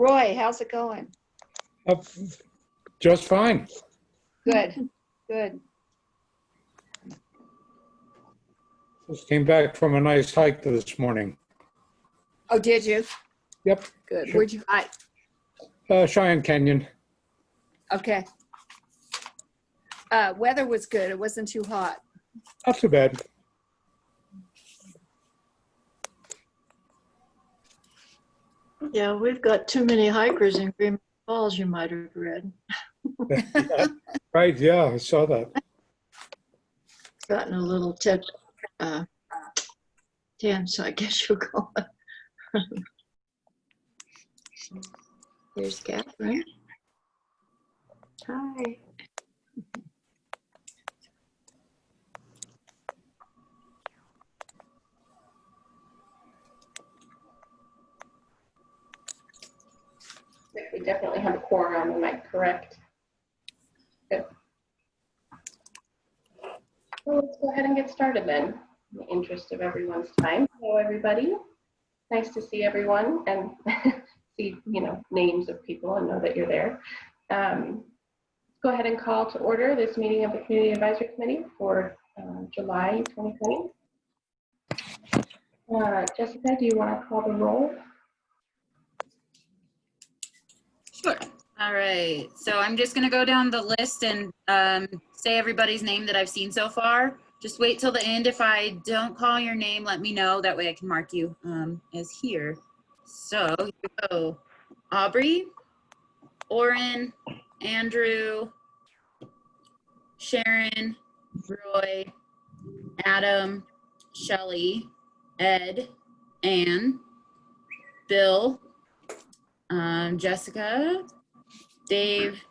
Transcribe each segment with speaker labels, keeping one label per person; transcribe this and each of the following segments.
Speaker 1: Roy, how's it going?
Speaker 2: Just fine.
Speaker 1: Good, good.
Speaker 2: Just came back from a nice hike this morning.
Speaker 1: Oh, did you?
Speaker 2: Yep.
Speaker 1: Good.
Speaker 2: Sure.
Speaker 1: Where'd you hike?
Speaker 2: Cheyenne Canyon.
Speaker 1: Okay. Weather was good. It wasn't too hot.
Speaker 2: Not too bad.
Speaker 3: Yeah, we've got too many hikers in Green Falls, you might have read.
Speaker 2: Yeah, right, yeah, I saw that.
Speaker 3: Gotten a little tense, I guess you'll call it. Here's Catherine. Hi.
Speaker 4: We definitely have a quorum, am I correct? Good. Well, let's go ahead and get started then, in the interest of everyone's time. Hello, everybody. Nice to see everyone and see, names of people and know that you're there. Let's go ahead and call to order this meeting of the Community Advisory Committee for July 2020. Jessica, do you want to call the roll?
Speaker 5: Sure. All right. So I'm just going to go down the list and say everybody's name that I've seen so far. Just wait till the end. If I don't call your name, let me know. That way I can mark you as here. So here we go. Aubrey, Orrin, Andrew, Sharon, Roy, Adam, Shelley, Ed, Ann, Bill, Jessica, Dave,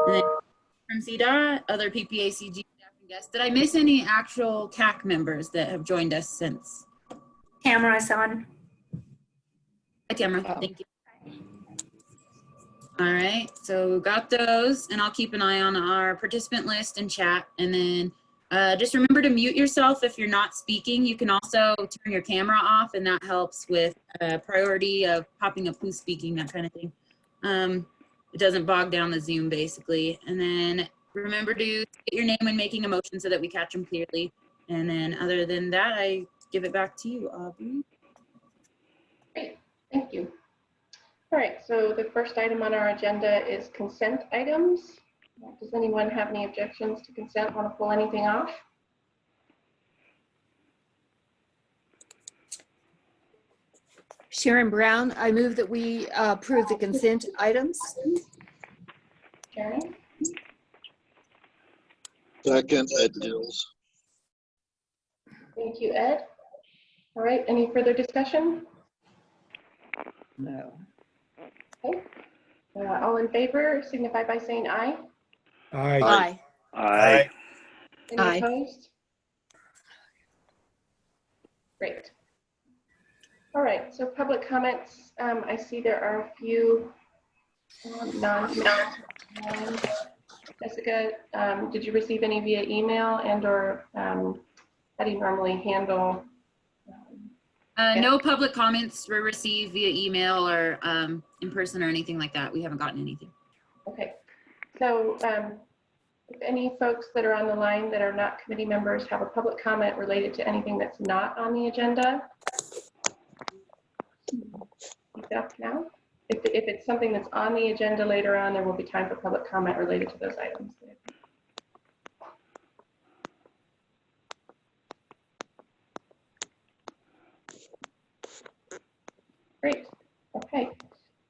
Speaker 5: and then from CDOT, other PPACG staff and guests. Did I miss any actual CAC members that have joined us since?
Speaker 6: Tamara's on.
Speaker 5: Hi, Tamara.
Speaker 1: Oh.
Speaker 5: Thank you. All right, so got those, and I'll keep an eye on our participant list and chat. And then just remember to mute yourself if you're not speaking. You can also turn your camera off, and that helps with priority of popping up who's speaking, that kind of thing. It doesn't bog down the Zoom, basically. And then remember to get your name when making a motion so that we catch them clearly. And then other than that, I give it back to you, Aubrey.
Speaker 4: Great, thank you. All right, so the first item on our agenda is consent items. Does anyone have any objections to consent? Want to pull anything off?
Speaker 1: Sharon Brown, I move that we approve the consent items.
Speaker 4: Sharon?
Speaker 7: Second, Ed Dills.
Speaker 4: Thank you, Ed. All right, any further discussion?
Speaker 1: No.
Speaker 4: Okay. All in favor signify by saying aye.
Speaker 2: Aye.
Speaker 1: Aye.
Speaker 7: Aye.
Speaker 4: Any
Speaker 1: Aye.
Speaker 4: opposed? Great. All right, so public comments. I see there are a few non-comments. Jessica, did you receive any via email and or how do you normally handle?
Speaker 5: No public comments were received via email or in person or anything like that. We haven't gotten anything.
Speaker 4: Okay, so if any folks that are on the line that are not committee members have a public comment related to anything that's not on the agenda, speak up now. If it's something that's on the agenda later on, there will be time for public comment related to those items. Great. Okay.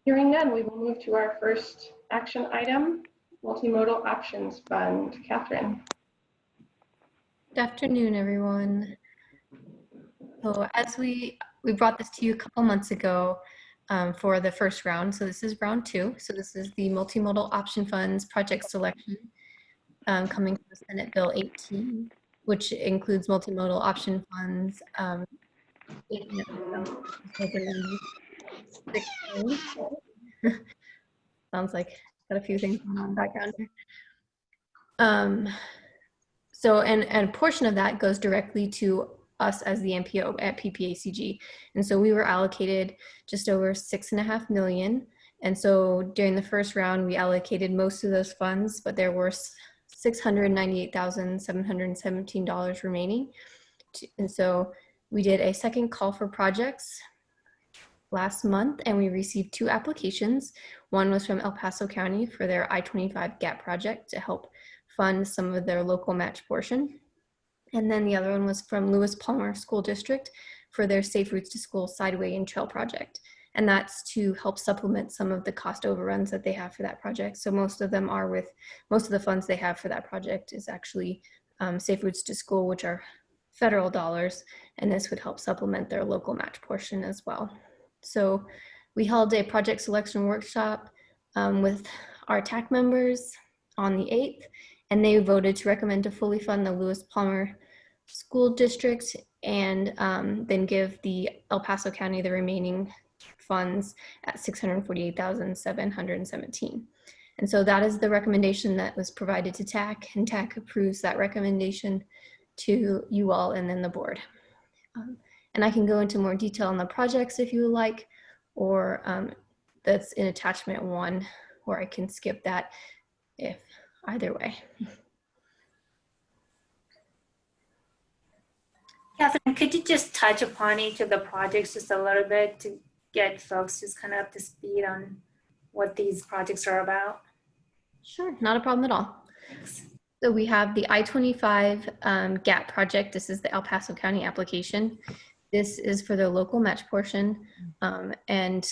Speaker 4: Hearing none, we will move to our first action item, Multimodal Options Fund. Catherine.
Speaker 6: Good afternoon, everyone. So as we brought this to you a couple months ago for the first round. So this is round 2. So this is the Multimodal Option Funds project selection coming from Senate Bill 18, which includes multimodal option funds. Sounds like got a few things going on in the background here. So and a portion of that goes directly to us as the MPO at PPACG. And so we were allocated just over $6.5 million. And so during the first round, we allocated most of those funds, but there were $698,717 remaining. And so we did a second call for projects last month, and we received 2 applications. One was from El Paso County for their I-25 GAP project to help fund some of their local match portion. And then the other one was from Lewis Palmer School District for their Safe Routes to School Sideway and Trail project. And that's to help supplement some of the cost overruns that they have for that project. So most of them are most of the funds they have for that project is actually Safe Routes to School, which are federal dollars, and this would help supplement their local match portion as well. So we held a project selection workshop with our TAC members on the 8th, and they voted to recommend to fully fund the Lewis Palmer School District and then give the El Paso County the remaining funds at $648,717. And so that is the recommendation that was provided to TAC, and TAC approves that recommendation to you all and then the board. And I can go into more detail on the projects if you would like, or that's in attachment 1, or I can skip that if either way.
Speaker 8: Catherine, could you just touch upon each of the projects just a little bit to get folks just kind of up to speed on what these projects are about?
Speaker 6: Sure, not a problem at all.
Speaker 8: Thanks.
Speaker 6: So we have the I-25 GAP project. This is the El Paso County application. This is for the local match portion, and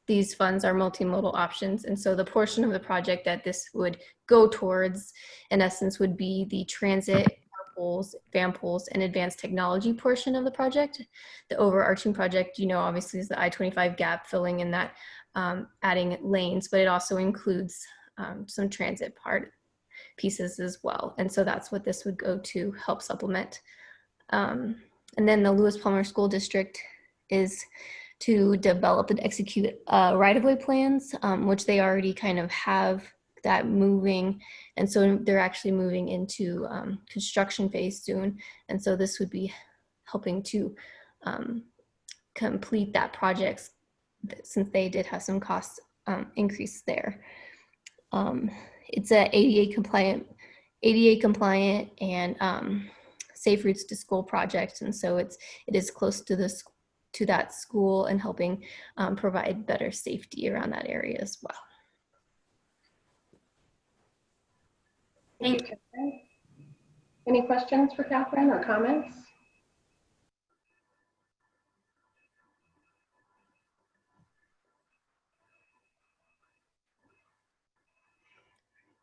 Speaker 6: these funds are multimodal options. And so the portion of the project that this would go towards, in essence, would be the transit, carpools, van pools, and advanced technology portion of the project. The overarching project, you know, obviously is the I-25 GAP, filling in that, adding lanes, but it also includes some transit pieces as well. And so that's what this would go to help supplement. And then the Lewis Palmer School District is to develop and execute right-of-way plans, which they already kind of have that moving. And so they're actually moving into construction phase soon. And so this would be helping to complete that project, since they did have some cost increase there. It's a ADA compliant and Safe Routes to School project, and so it is close to that school and helping provide better safety around that area as well.
Speaker 4: Thank you, Catherine. Any questions for Catherine or comments?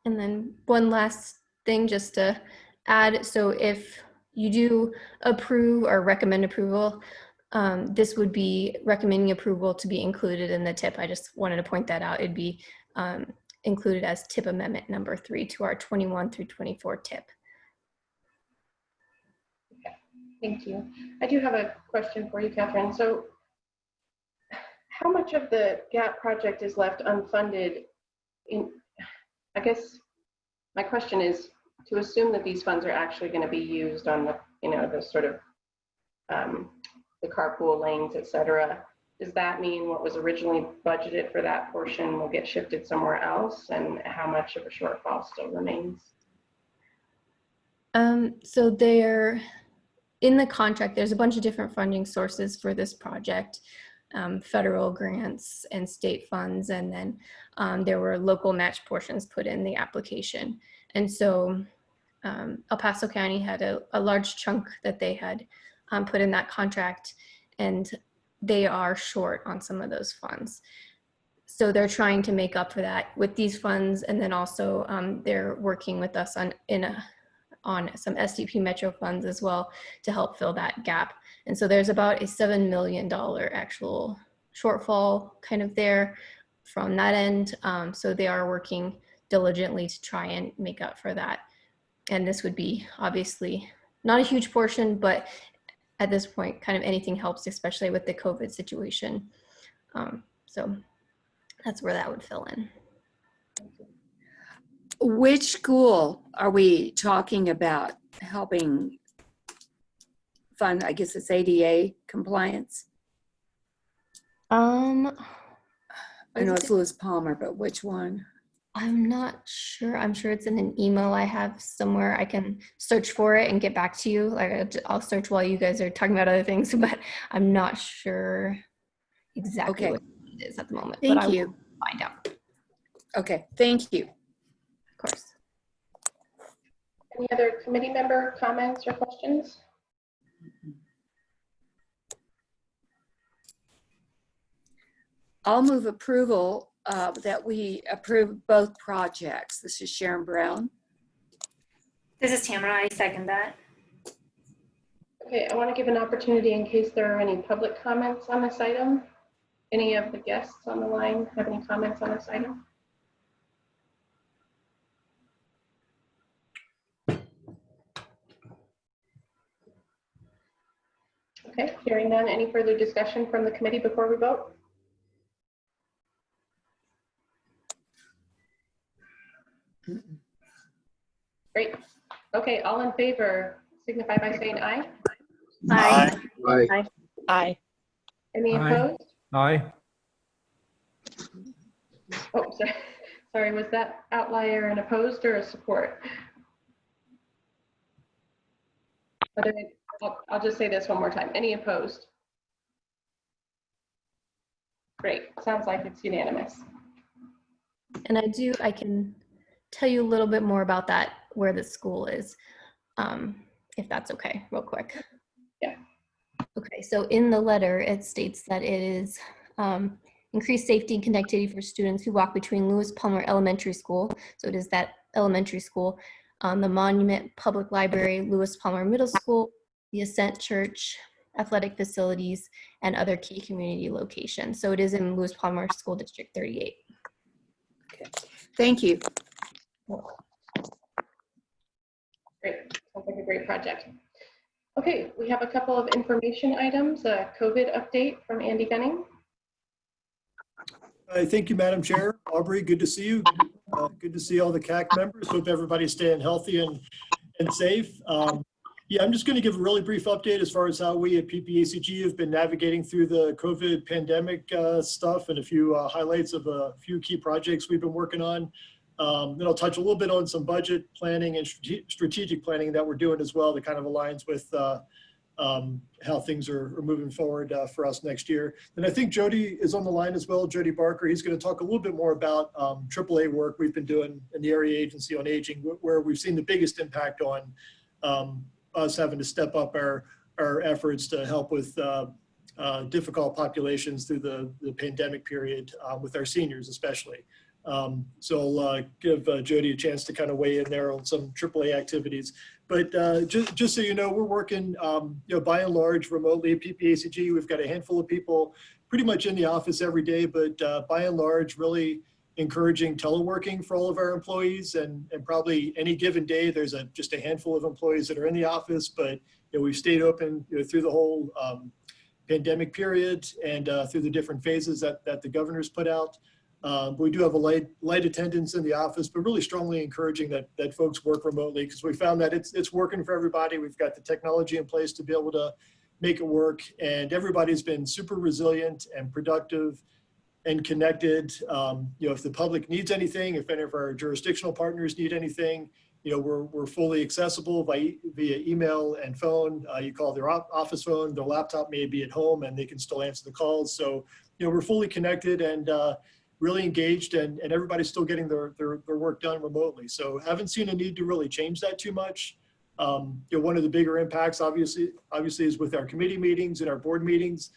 Speaker 6: And then one last thing just to add. So if you do approve or recommend approval, this would be recommending approval to be included in the TIP. I just wanted to point that out. It'd be included as TIP amendment number 3 to our 21 through 24 TIP.
Speaker 4: Okay, thank you. I do have a question for you, Catherine. So how much of the GAP project is left unfunded? I guess my question is to assume that these funds are actually going to be used on the, the sort of the carpool lanes, et cetera. Does that mean what was originally budgeted for that portion will get shifted somewhere else, and how much of a shortfall still remains?
Speaker 6: So there, in the contract, there's a bunch of different funding sources for this project. Federal grants and state funds, and then there were local match portions put in the application. And so El Paso County had a large chunk that they had put in that contract, and they are short on some of those funds. So they're trying to make up for that with these funds, and then also they're working with us on some SDP Metro funds as well to help fill that gap. And so there's about a $7 million actual shortfall kind of there from that end. So they are working diligently to try and make up for that. And this would be obviously not a huge portion, but at this point, kind of anything helps, especially with the COVID situation. So that's where that would fill in.
Speaker 9: Which school are we talking about helping fund? I guess it's ADA compliance. I know it's Lewis Palmer, but which one?
Speaker 6: I'm not sure. I'm sure it's in an email I have somewhere. I can search for it and get back to you. Like I'll search while you guys are talking about other things, but I'm not sure exactly
Speaker 9: Okay.
Speaker 6: what it is at the moment.
Speaker 9: Thank
Speaker 6: but I will
Speaker 9: you.
Speaker 6: find out, of
Speaker 9: Okay, thank you.
Speaker 6: course.
Speaker 4: Any other committee member comments or questions?
Speaker 9: I'll move approval that we approve both projects. This is Sharon Brown.
Speaker 8: This is Tamara. I second that.
Speaker 4: Okay, I want to give an opportunity in case there are any public comments on this item. Any of the guests on the line have any comments on this item? Okay, hearing none, any further discussion from the committee before we vote? Great. Okay, all in favor signify by saying aye.
Speaker 8: Aye.
Speaker 7: Aye.
Speaker 10: Aye.
Speaker 4: Any
Speaker 2: Aye.
Speaker 4: opposed?
Speaker 2: Aye.
Speaker 4: Oh, sorry. Sorry, was that outlier an opposed or a support? I'll just say this one more time. Any opposed? Great. Sounds like it's unanimous.
Speaker 6: And I can tell you a little bit more about that, where the school is, if that's okay, real quick.
Speaker 4: Yeah.
Speaker 6: Okay, so in the letter, it states that it is increased safety and connectivity for students who walk between Lewis Palmer Elementary School, so it is that elementary school, the Monument Public Library, Lewis Palmer Middle School, the Ascent Church, athletic facilities, and other key community locations. So it is in Lewis Palmer School District 38.
Speaker 9: Okay, thank you.
Speaker 4: Great. Sounds like a great project. Okay, we have a couple of information items. A COVID update from Andy Gunning.
Speaker 11: Thank you, Madam Chair. Aubrey, good to see you. Good to see all the CAC members. Hope everybody's staying healthy and safe. Yeah, I'm just going to give a really brief update as far as how we at PPACG have been navigating through the COVID pandemic stuff, and a few highlights of a few key projects we've been working on. Then I'll touch a little bit on some budget planning and strategic planning that we're doing as well that kind of aligns with how things are moving forward for us next year. And I think Jody is on the line as well, Jody Barker. He's going to talk a little bit more about AAA work we've been doing in the Area Agency on Aging, where we've seen the biggest impact on us having to step up our efforts to help with difficult populations through the pandemic period with our seniors especially. So I'll give Jody a chance to kind of weigh in there on some AAA activities. But just so you know, we're working, by and large remotely at PPACG. We've got a handful of people pretty much in the office every day, but by and large, really encouraging teleworking for all of our employees. And probably any given day, there's just a handful of employees that are in the office, but we've stayed open through the whole pandemic period and through the different phases that the governor's put out. But we do have a light attendance in the office, but really strongly encouraging that folks work remotely, because we found that it's working for everybody. We've got the technology in place to be able to make it work, and everybody's been super resilient and productive and connected. If the public needs anything, if any of our jurisdictional partners need anything, we're fully accessible via email and phone. You call their office phone, their laptop may be at home, and they can still answer the calls. So, we're fully connected and really engaged, and everybody's still getting their work done remotely. So haven't seen a need to really change that too much. One of the bigger impacts obviously is with our committee meetings and our board meetings.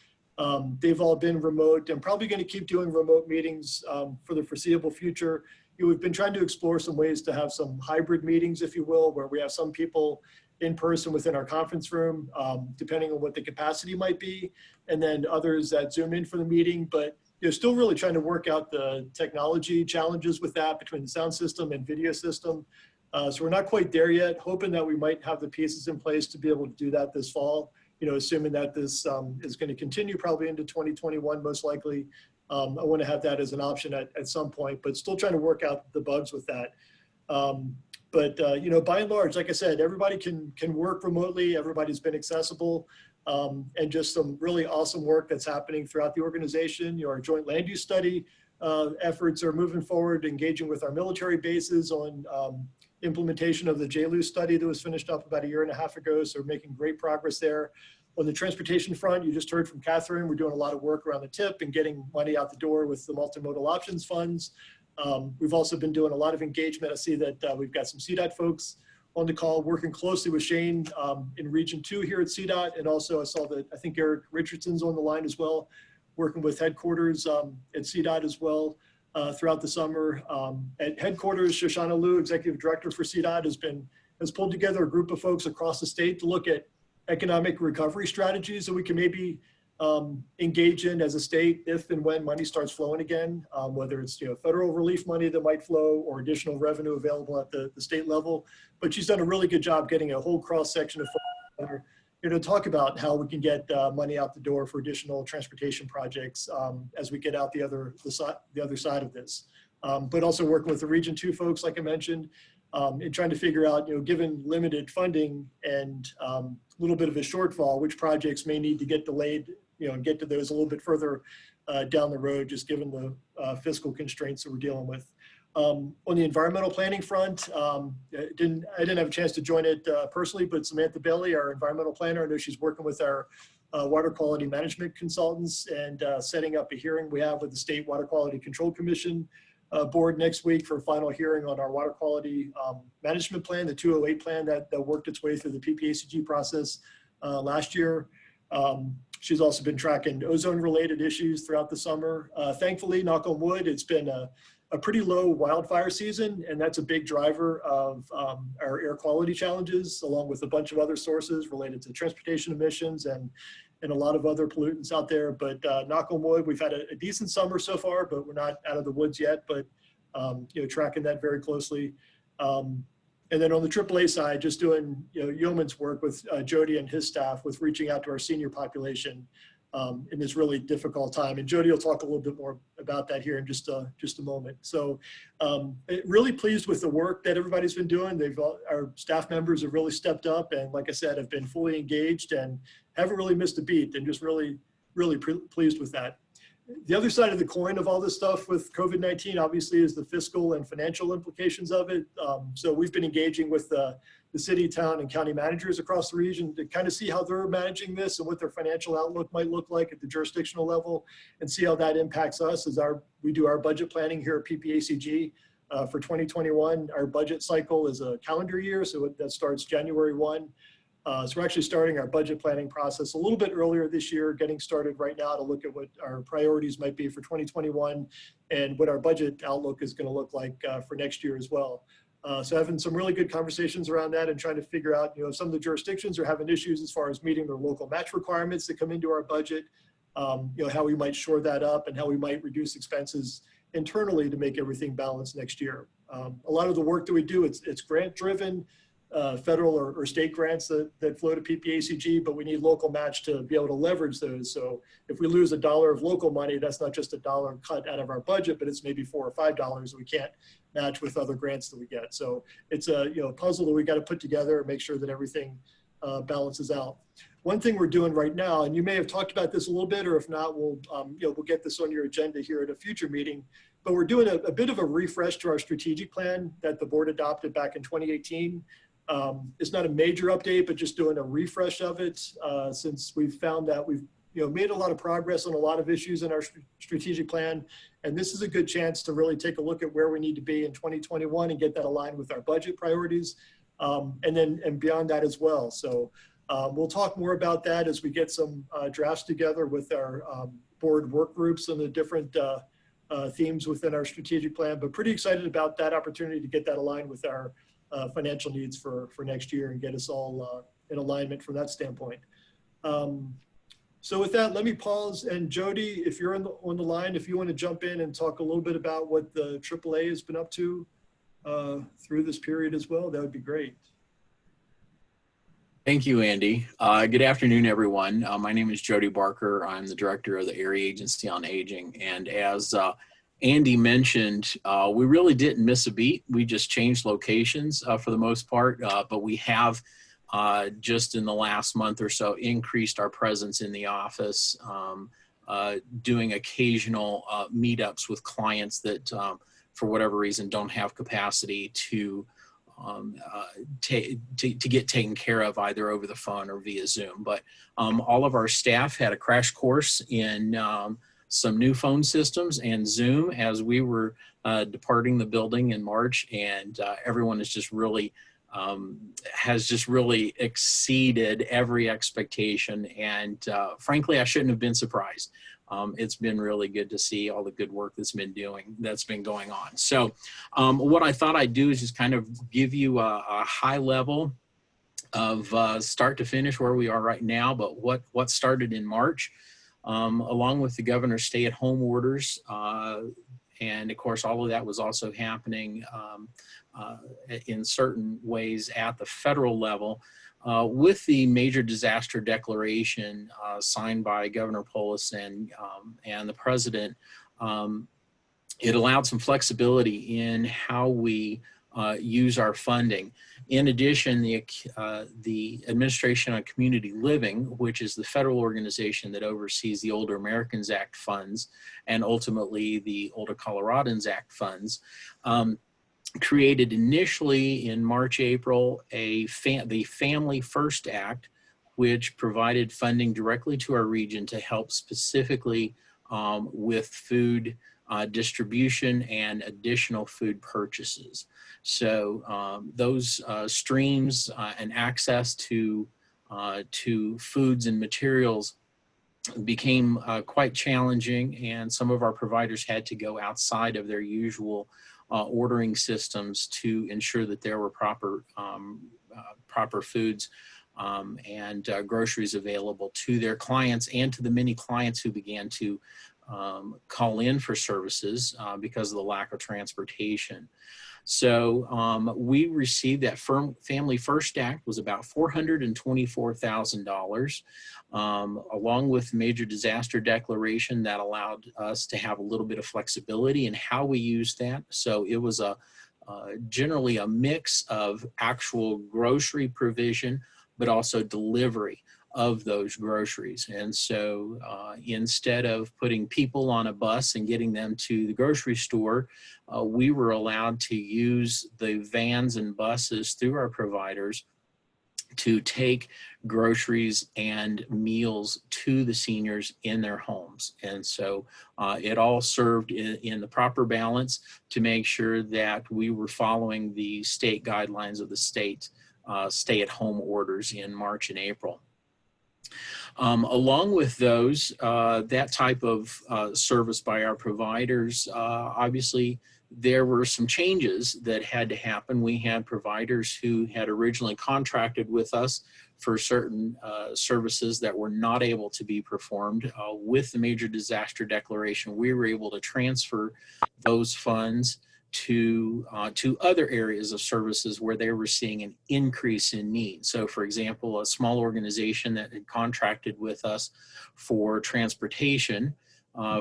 Speaker 11: They've all been remote and probably going to keep doing remote meetings for the foreseeable future. We've been trying to explore some ways to have some hybrid meetings, if you will, where we have some people in person within our conference room, depending on what the capacity might be, and then others that Zoom in for the meeting. But still really trying to work out the technology challenges with that between the sound system and video system. So we're not quite there yet, hoping that we might have the pieces in place to be able to do that this fall, assuming that this is going to continue probably into 2021, most likely. I want to have that as an option at some point, but still trying to work out the bugs with that. But, you know, by and large, like I said, everybody can work remotely. Everybody's been accessible, and just some really awesome work that's happening throughout the organization. You know, our joint land use study efforts are moving forward, engaging with our military bases on implementation of the JLU study that was finished up about 1.5 years ago. So we're making great progress there. On the transportation front, you just heard from Catherine, we're doing a lot of work around the tip and getting money out the door with the multimodal options funds. We've also been doing a lot of engagement. I see that we've got some CDOT folks on the call, working closely with Shane in Region 2 here at CDOT. And also I saw that I think Eric Richardson's on the line as well, working with headquarters at CDOT as well throughout the summer. At headquarters, Shoshana Liu, Executive Director for CDOT, has pulled together a group of folks across the state to look at economic recovery strategies that we can maybe engage in as a state if and when money starts flowing again, whether it's, you know, federal relief money that might flow or additional revenue available at the state level. But she's done a really good job getting a whole cross section of folks together, you know, to talk about how we can get money out the door for additional transportation projects as we get out the other side of this. But also working with the Region 2 folks, like I mentioned, and trying to figure out, you know, given limited funding and a little bit of a shortfall, which projects may need to get delayed, you know, and get to those a little bit further down the road, just given the fiscal constraints that we're dealing with. On the environmental planning front, I didn't have a chance to join it personally, but Samantha Bailey, our environmental planner, I know she's working with our water quality management consultants and setting up a hearing we have with the State Water Quality Control Commission board next week for a final hearing on our water quality management plan, the 208 plan that worked its way through the PPACG process last year. She's also been tracking ozone-related issues throughout the summer. Thankfully, knock on wood, it's been a pretty low wildfire season, and that's a big driver of our air quality challenges, along with a bunch of other sources related to transportation emissions and a lot of other pollutants out there. But knock on wood, we've had a decent summer so far, but we're not out of the woods yet, but you know, tracking that very closely. And then on the AAA side, just doing, you know, yeoman's work with Jody and his staff with reaching out to our senior population in this really difficult time. And Jody will talk a little bit more about that here in just a moment. So really pleased with the work that everybody's been doing. Our staff members have really stepped up and, like I said, have been fully engaged and haven't really missed a beat, and just really pleased with that. The other side of the coin of all this stuff with COVID-19 obviously is the fiscal and financial implications of it. So we've been engaging with the city, town, and county managers across the region to kind of see how they're managing this and what their financial outlook might look like at the jurisdictional level, and see how that impacts us as we do our budget planning here at PPACG for 2021. Our budget cycle is a calendar year, so that starts January 1. So we're actually starting our budget planning process a little bit earlier this year, getting started right now to look at what our priorities might be for 2021 and what our budget outlook is going to look like for next year as well. So having some really good conversations around that and trying to figure out, you know, some of the jurisdictions are having issues as far as meeting their local match requirements that come into our budget, you know, how we might shore that up and how we might reduce expenses internally to make everything balanced next year. A lot of the work that we do, it's grant driven. Federal or state grants that flow to PPACG, but we need local match to be able to leverage those. So if we lose $1 of local money, that's not just $1 cut out of our budget, but it's maybe $4 or $5 that we can't match with other grants that we get. So it's a, you know, puzzle that we got to put together and make sure that everything balances out. One thing we're doing right now, and you may have talked about this a little bit, or if not, we'll get this on your agenda here at a future meeting. But we're doing a bit of a refresh to our strategic plan that the board adopted back in 2018. It's not a major update, but just doing a refresh of it since we've found that we've made a lot of progress on a lot of issues in our strategic plan. And this is a good chance to really take a look at where we need to be in 2021 and get that aligned with our budget priorities and beyond that as well. So we'll talk more about that as we get some drafts together with our board work groups and the different themes within our strategic plan, but pretty excited about that opportunity to get that aligned with our financial needs for next year and get us all in alignment from that standpoint. So with that, let me pause. And Jody, if you're on the line, if you want to jump in and talk a little bit about what the AAA has been up to through this period as well, that would be great.
Speaker 10: Thank you, Andy. Good afternoon, everyone. My name is Jody Barker. I'm the director of the Area Agency on Aging. And as Andy mentioned, we really didn't miss a beat. We just changed locations for the most part, but we have just in the last month or so increased our presence in the office, doing occasional meetups with clients that for whatever reason don't have capacity to get taken care of either over the phone or via Zoom. But all of our staff had a crash course in some new phone systems and Zoom as we were departing the building in March, and everyone is just really has just really exceeded every expectation, and frankly I shouldn't have been surprised. It's been really good to see all the good work that's been going on. So what I thought I'd do is just kind of give you a high level of start to finish where we are right now, but what started in March, along with the governor's stay-at-home orders, and of course all of that was also happening in certain ways at the federal level. With the major disaster declaration signed by Governor Polis and the president, it allowed some flexibility in how we use our funding. In addition, the Administration on Community Living, which is the federal organization that oversees the Older Americans Act funds and ultimately the Older Coloradans Act funds, created initially in March, April, the Family First Act, which provided funding directly to our region to help specifically with food distribution and additional food purchases. So those streams and access to foods and materials became quite challenging, and some of our providers had to go outside of their usual ordering systems to ensure that there were proper foods and groceries available to their clients and to the many clients who began to call in for services because of the lack of transportation. So we received that Family First Act was about $424,000, along with the major disaster declaration that allowed us to have a little bit of flexibility in how we used that. So it was generally a mix of actual grocery provision, but also delivery of those groceries. And so instead of putting people on a bus and getting them to the grocery store, we were allowed to use the vans and buses through our providers to take groceries and meals to the seniors in their homes. And so it all served in the proper balance to make sure that we were following the state guidelines of the state stay-at-home orders in March and April. Along with those, that type of service by our providers, obviously there were some changes that had to happen. We had providers who had originally contracted with us for certain services that were not able to be performed. With the major disaster declaration, we were able to transfer those funds to other areas of services where they were seeing an increase in need. So for example, a small organization that had contracted with us for transportation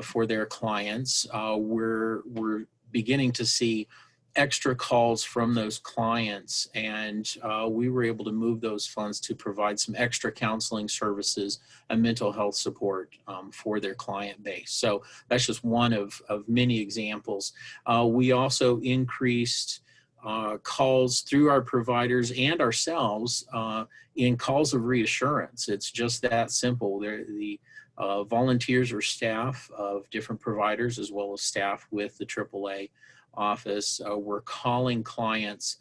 Speaker 10: for their clients, we're beginning to see extra calls from those clients, and we were able to move those funds to provide some extra counseling services and mental health support for their client base. So that's just one of many examples. We also increased calls through our providers and ourselves in calls of reassurance. It's just that simple. The volunteers or staff of different providers, as well as staff with the AAA office, were calling clients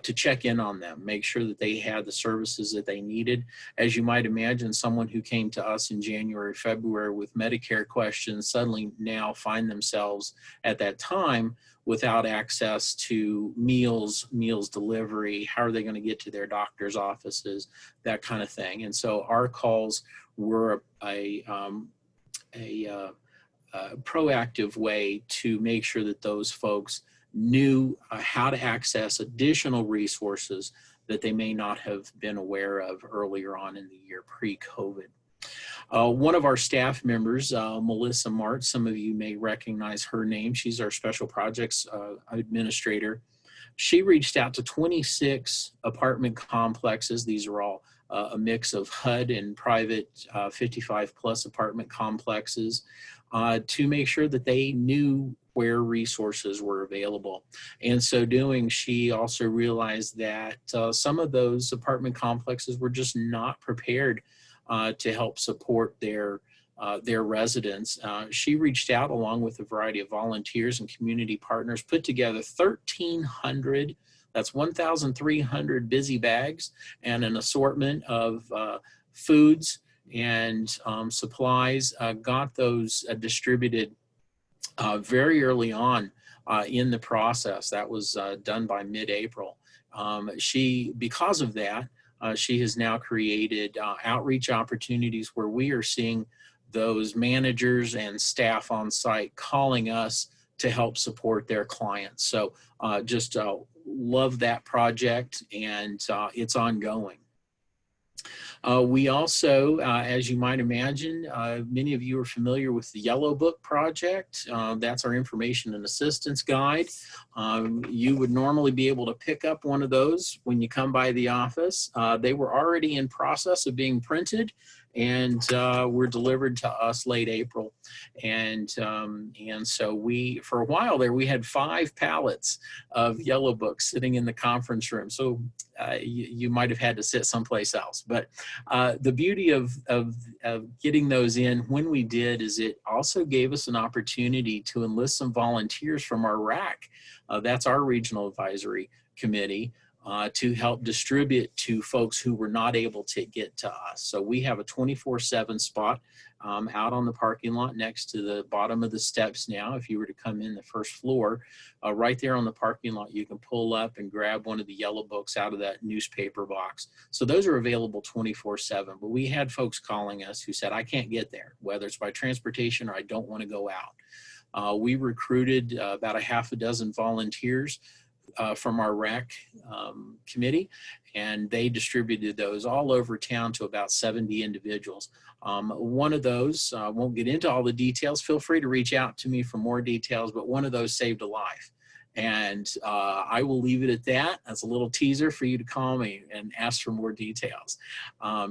Speaker 10: to check in on them, make sure that they had the services that they needed. As you might imagine, someone who came to us in January, February with Medicare questions suddenly now find themselves at that time without access to meals delivery. How are they going to get to their doctor's offices, that kind of thing. And so our calls were a proactive way to make sure that those folks knew how to access additional resources that they may not have been aware of earlier on in the year pre-COVID. One of our staff members, Melissa Mart, some of you may recognize her name. She's our special projects administrator. She reached out to 26 apartment complexes. These are all a mix of HUD and private 55 plus apartment complexes to make sure that they knew where resources were available. And so doing, she also realized that some of those apartment complexes were just not prepared to help support their residents. She reached out along with a variety of volunteers and community partners, put together 1,300, that's 1,300 busy bags and an assortment of foods and supplies, got those distributed very early on in the process. That was done by mid-April. Because of that, she has now created outreach opportunities where we are seeing those managers and staff on site calling us to help support their clients. So just love that project, and it's ongoing. We also, as you might imagine, many of you are familiar with the Yellow Book project. That's our information and assistance guide. You would normally be able to pick up one of those when you come by the office. They were already in process of being printed and were delivered to us late April. And so we, for a while there, we had 5 pallets of Yellow Books sitting in the conference room. So you might have had to sit someplace else. But the beauty of getting those in when we did is it also gave us an opportunity to enlist some volunteers from our RAC. That's our regional advisory committee. To help distribute to folks who were not able to get to us. So we have a 24/7 spot out on the parking lot next to the bottom of the steps now. If you were to come in the first floor, right there on the parking lot, you can pull up and grab one of the Yellow Books out of that newspaper box. So those are available 24/7. But we had folks calling us who said, I can't get there, whether it's by transportation or I don't want to go out. We recruited about a half a dozen volunteers from our RAC committee, and they distributed those all over town to about 70 individuals. One of those, I won't get into all the details, feel free to reach out to me for more details, but one of those saved a life. And I will leave it at that. That's a little teaser for you to call me and ask for more details.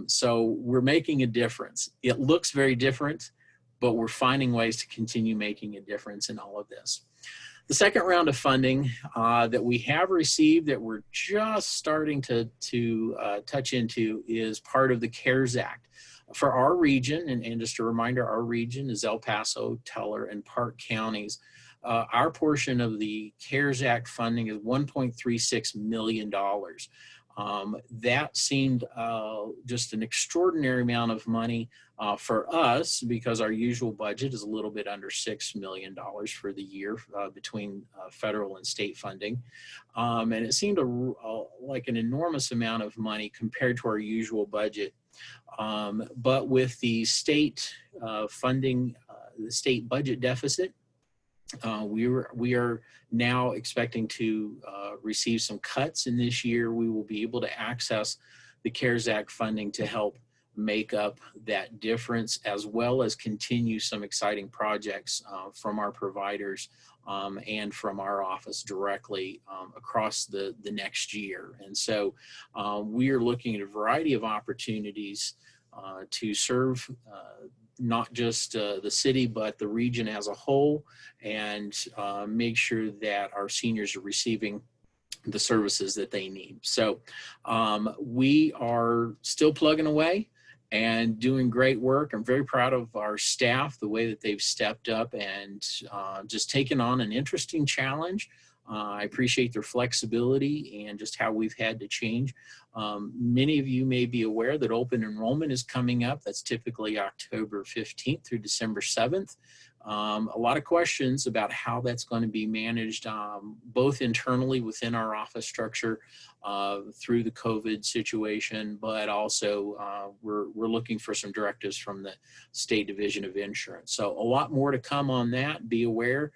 Speaker 10: So we're making a difference. It looks very different, but we're finding ways to continue making a difference in all of this. The second round of funding that we have received that we're just starting to touch into is part of the CARES Act. For our region, and just a reminder, our region is El Paso, Teller, and Park counties. Our portion of the CARES Act funding is $1.36 million. That seemed just an extraordinary amount of money for us because our usual budget is a little bit under $6 million for the year between federal and state funding. And it seemed like an enormous amount of money compared to our usual budget. But with the state funding, the state budget deficit, we are now expecting to receive some cuts in this year. We will be able to access the CARES Act funding to help make up that difference, as well as continue some exciting projects from our providers and from our office directly across the next year. And so we are looking at a variety of opportunities to serve not just the city, but the region as a whole, and make sure that our seniors are receiving the services that they need. So we are still plugging away and doing great work. I'm very proud of our staff, the way that they've stepped up and just taken on an interesting challenge. I appreciate their flexibility and just how we've had to change. Many of you may be aware that open enrollment is coming up. That's typically October 15th through December 7th. A lot of questions about how that's going to be managed, both internally within our office structure through the COVID situation, but also we're looking for some directives from the State Division of Insurance. So a lot more to come on that. Be aware.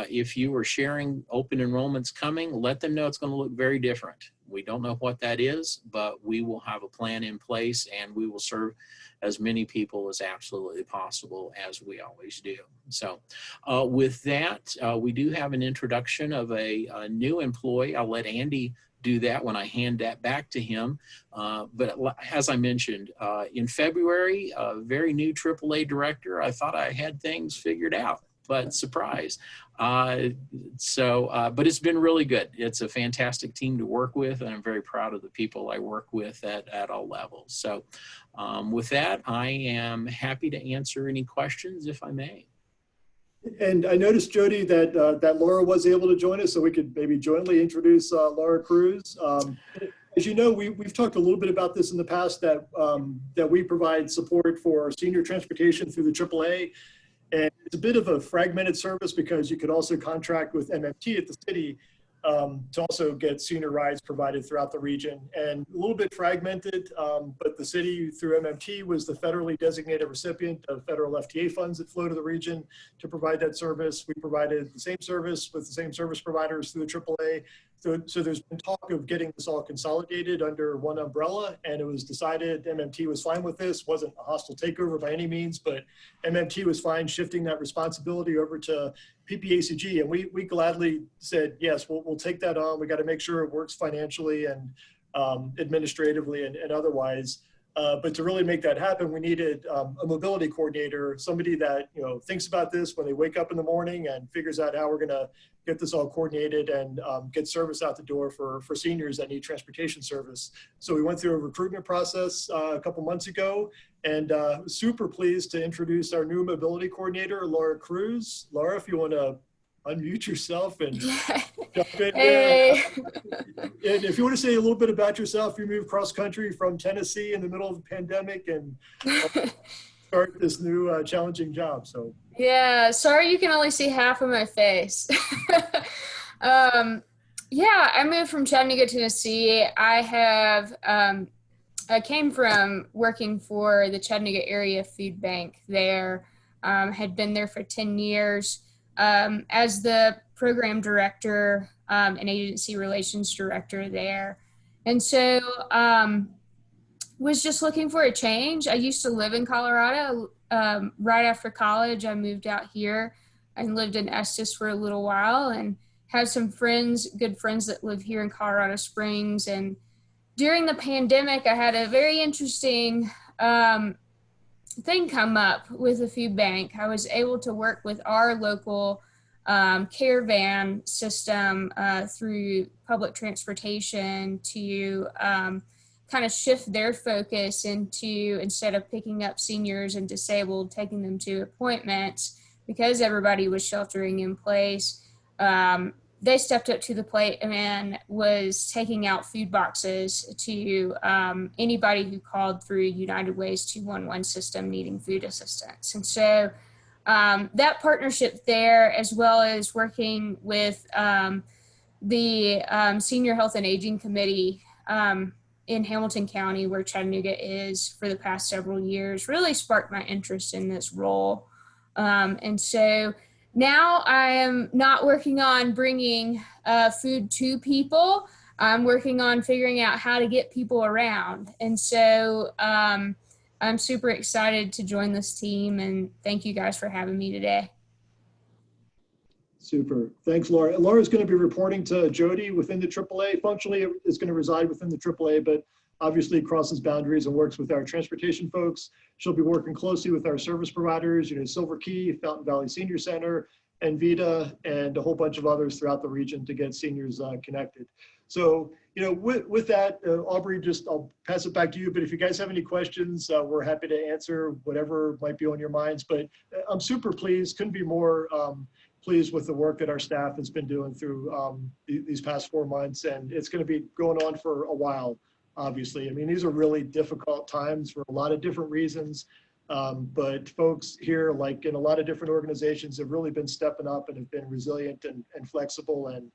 Speaker 10: If you are sharing open enrollments coming, let them know it's going to look very different. We don't know what that is, but we will have a plan in place and we will serve as many people as absolutely possible, as we always do. So with that, we do have an introduction of a new employee. I'll let Andy do that when I hand that back to him. But as I mentioned, in February, a very new AAA director. I thought I had things figured out, but surprise. But it's been really good. It's a fantastic team to work with, and I'm very proud of the people I work with at all levels. So with that, I am happy to answer any questions if I may.
Speaker 11: And I noticed, Jody, that that Laura was able to join us, so we could maybe jointly introduce Laura Cruz. As you know, we've talked a little bit about this in the past, that that we provide support for senior transportation through the AAA. And it's a bit of a fragmented service because you could also contract with MMT at the city to also get senior rides provided throughout the region, and a little bit fragmented, but the city through MMT was the federally designated recipient of federal FTA funds that flow to the region to provide that service. We provided the same service with the same service providers through the AAA. So there's been talk of getting this all consolidated under one umbrella, and it was decided MMT was fine with this. Wasn't a hostile takeover by any means, but MMT was fine shifting that responsibility over to PPACG, and we gladly said, yes, we'll take that on. We got to make sure it works financially and administratively and otherwise. But to really make that happen, we needed a mobility coordinator, somebody that thinks about this when they wake up in the morning and figures out how we're going to get this all coordinated and get service out the door for seniors that need transportation service. So we went through a recruitment process a couple months ago, and super pleased to introduce our new mobility coordinator, Laura Cruz. Laura, if you want to unmute yourself and jump in there. And if you want to say a little bit about yourself, you moved cross country from Tennessee in the middle of the pandemic and start this new challenging job. So
Speaker 12: yeah, sorry you can only see half of my face. Yeah, I moved from Chattanooga, Tennessee. I came from working for the Chattanooga Area Food Bank there. Had been there for 10 years. As the program director and agency relations director there. And so was just looking for a change. I used to live in Colorado. Right after college, I moved out here and lived in Estes for a little while and had some good friends that live here in Colorado Springs. And during the pandemic, I had a very interesting thing come up with the food bank. I was able to work with our local caravan system through public transportation to kind of shift their focus into, instead of picking up seniors and disabled, taking them to appointments because everybody was sheltering in place. They stepped up to the plate and was taking out food boxes to anybody who called through United Way's 211 system needing food assistance. And so that partnership there, as well as working with the Senior Health and Aging Committee in Hamilton County, where Chattanooga is, for the past several years, really sparked my interest in this role. And so now I am not working on bringing food to people. I'm working on figuring out how to get people around. And so I'm super excited to join this team, and thank you guys for having me today.
Speaker 11: super. Thanks, Laura. Laura's going to be reporting to Jody within the AAA. Functionally, is going to reside within the AAA, but obviously crosses boundaries and works with our transportation folks. She'll be working closely with our service providers, Silver Key, Fountain Valley Senior Center, and Vida, and a whole bunch of others throughout the region to get seniors connected. So, with that, Aubrey, I'll pass it back to you, but if you guys have any questions, we're happy to answer whatever might be on your minds. But I'm super pleased, couldn't be more pleased with the work that our staff has been doing through these past 4 months, and it's going to be going on for a while, obviously. I mean, these are really difficult times for a lot of different reasons, but folks here, like in a lot of different organizations, have really been stepping up and have been resilient and flexible and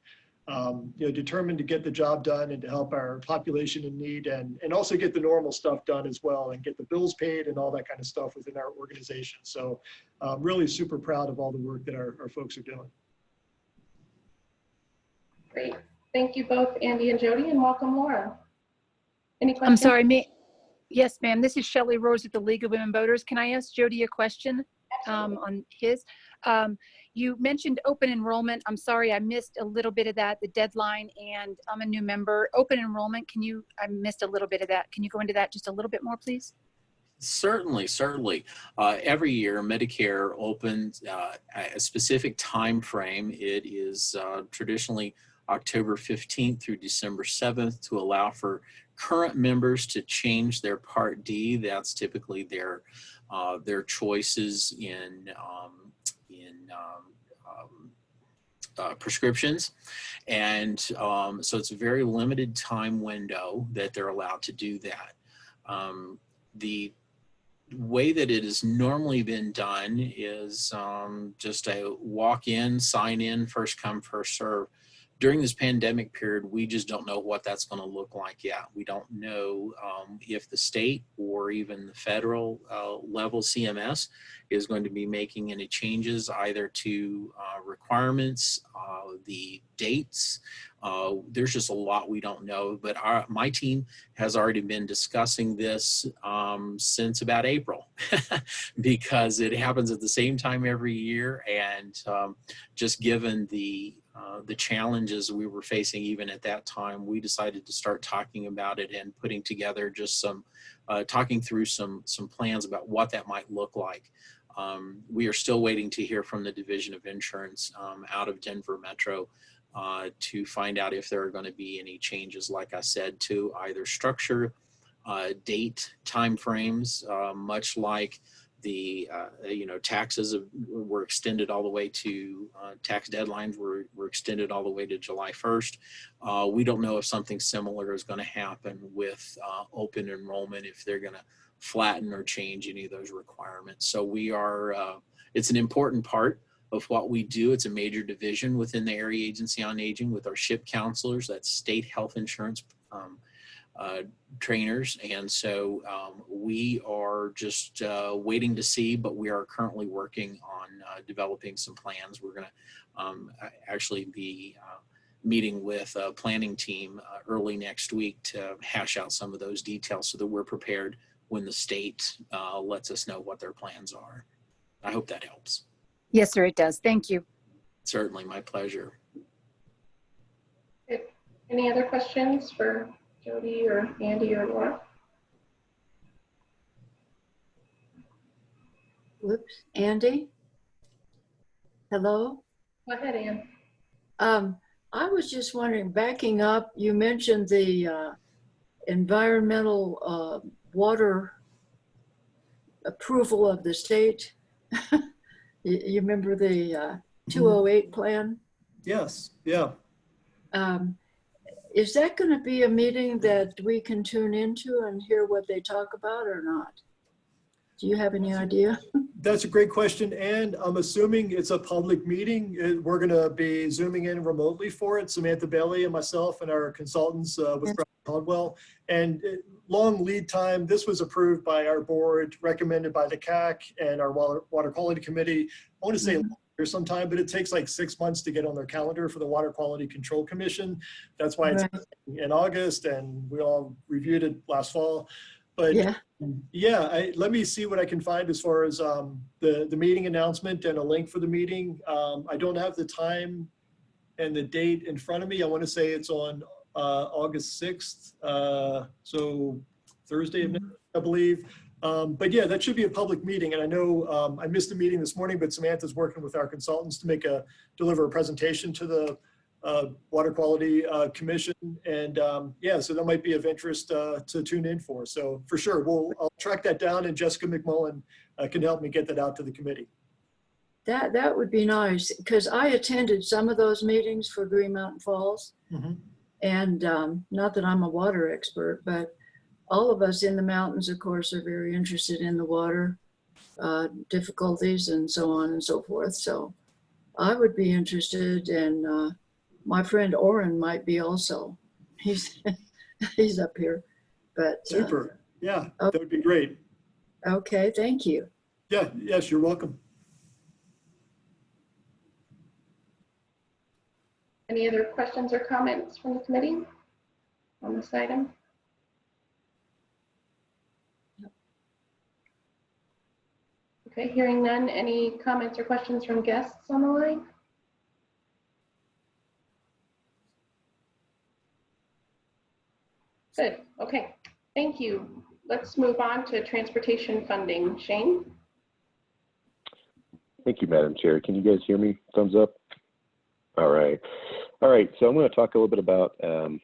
Speaker 11: determined to get the job done and to help our population in need, and also get the normal stuff done as well, and get the bills paid and all that kind of stuff within our organization. So I'm really super proud of all the work that our folks are doing.
Speaker 4: Great. Thank you both, Andy and Jody, and welcome, Laura. Any questions?
Speaker 13: I'm sorry, yes, ma'am. This is Shelley Rose at the League of Women Voters. Can I ask Jody a question on his? You mentioned open enrollment. I'm sorry, I missed a little bit of that, the deadline, and I'm a new member. Open enrollment, I missed a little bit of that. Can you go into that just a little bit more, please?
Speaker 10: Certainly. Every year, Medicare opens a specific time frame. It is traditionally October 15th through December 7th to allow for current members to change their Part D. That's typically their choices in prescriptions. And so it's a very limited time window that they're allowed to do that. The way that it has normally been done is just a walk in, sign in, first come, first serve. During this pandemic period, we just don't know what that's going to look like yet. We don't know if the state or even the federal level CMS is going to be making any changes either to requirements, the dates. There's just a lot we don't know, but my team has already been discussing this since about April because it happens at the same time every year, and just given the challenges we were facing even at that time, we decided to start talking about it and putting together just talking through some plans about what that might look like. We are still waiting to hear from the Division of Insurance out of Denver Metro to find out if there are going to be any changes, like I said, to either structure, date, timeframes, much like the taxes were extended all the way to tax deadlines were extended all the way to July 1st. We don't know if something similar is going to happen with open enrollment, if they're going to flatten or change any of those requirements. So we are, it's an important part of what we do. It's a major division within the Area Agency on Aging with our SHIP counselors, that's state health insurance trainers. And so we are just waiting to see, but we are currently working on developing some plans. We're going to actually be meeting with a planning team early next week to hash out some of those details so that we're prepared when the state lets us know what their plans are. I hope that helps.
Speaker 13: Yes, sir, it does. Thank you.
Speaker 10: Certainly, my pleasure.
Speaker 4: Any other questions for Jody or Andy or Laura?
Speaker 3: Whoops, Andy? Hello?
Speaker 4: Go ahead, Ann.
Speaker 3: I was just wondering, backing up, you mentioned the environmental water approval of the state. You remember the 208 plan?
Speaker 11: Yes, yeah.
Speaker 3: Is that going to be a meeting that we can tune into and hear what they talk about or not? Do you have any idea?
Speaker 11: That's a great question, and I'm assuming it's a public meeting. We're going to be zooming in remotely for it, Samantha Bailey and myself and our consultants with Brown Caldwell. And long lead time. This was approved by our board, recommended by the CAC and our Water Quality Committee. I want to say or sometime, but it takes like 6 months to get on their calendar for the Water Quality Control Commission. That's why it's in August, and we all reviewed it last fall. But yeah, let me see what I can find as far as the meeting announcement and a link for the meeting. I don't have the time and the date in front of me. I want to say it's on August 6th, so Thursday of next, I believe. But yeah, that should be a public meeting. And I know I missed the meeting this morning, but Samantha's working with our consultants to deliver a presentation to the Water Quality Commission. And yeah, so that might be of interest to tune in for. So for sure, I'll track that down, and Jessica McMullen can help me get that out to the committee.
Speaker 3: That would be nice, because I attended some of those meetings for Green Mountain Falls. And not that I'm a water expert, but all of us in the mountains, of course, are very interested in the water difficulties and so on and so forth. So I would be interested, and my friend Orrin might be also. He's up here. But
Speaker 11: super. Yeah, that would be great.
Speaker 3: Okay, thank you.
Speaker 11: Yeah, yes, you're welcome.
Speaker 4: Any other questions or comments from the committee on this item? Okay, hearing none. Any comments or questions from guests on the line? Good. Okay. Thank you. Let's move on to transportation funding. Shane?
Speaker 14: Thank you, Madam Chair. Can you guys hear me? Thumbs up? All right. All right. So I'm going to talk a little bit about some